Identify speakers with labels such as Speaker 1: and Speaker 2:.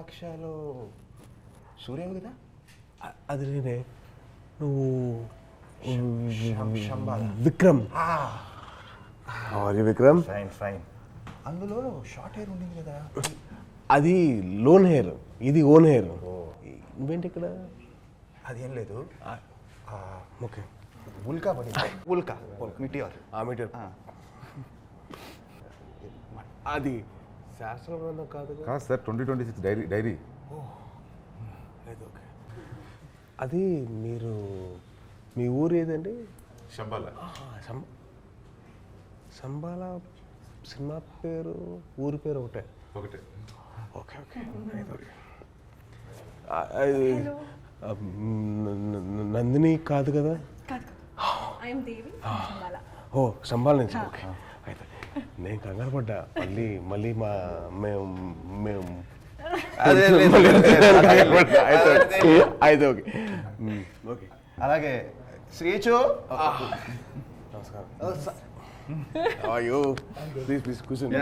Speaker 1: విరూపాక్షలో సూర్యవు కదా?
Speaker 2: అది నేనే. నువ్వు
Speaker 1: శంబాల.
Speaker 2: విక్రమ్. విక్రమ్.
Speaker 1: Fine fine. అందులో షార్ట్ హెయిర్ ఉండింది కదా,
Speaker 2: అది లోన్ హెయిర్, ఇది ఓన్ హెయిర్. నువ్వేంటి ఇక్కడ?
Speaker 1: అదేం లేదు.
Speaker 2: ఓకే.
Speaker 1: ఉల్కా పడింది. ఉల్కా మిటియార్.
Speaker 2: మీటర్. అది శాస్త్ర గ్రంథం కాదు
Speaker 3: కాదు సార్, 2026 డైరీ.
Speaker 2: లేదు. ఓకే. అది మీరు మీ ఊరు ఏదండి?
Speaker 3: శంబాల.
Speaker 2: సంబాల. సినిమా పేరు ఊరి పేరు ఒకటే.
Speaker 3: ఒకటే.
Speaker 2: Okay okay. నందిని కాదు కదా? ఓ సంబాల నుంచి. ఓకే. అయితే నేను కంగారు పడ్డా. మళ్ళీ మేము అయితే ఓకే ఓకే.
Speaker 1: అలాగే శ్రీచు.
Speaker 2: నమస్కారం. అయ్యో ప్లీజ్ కూర్చోండి.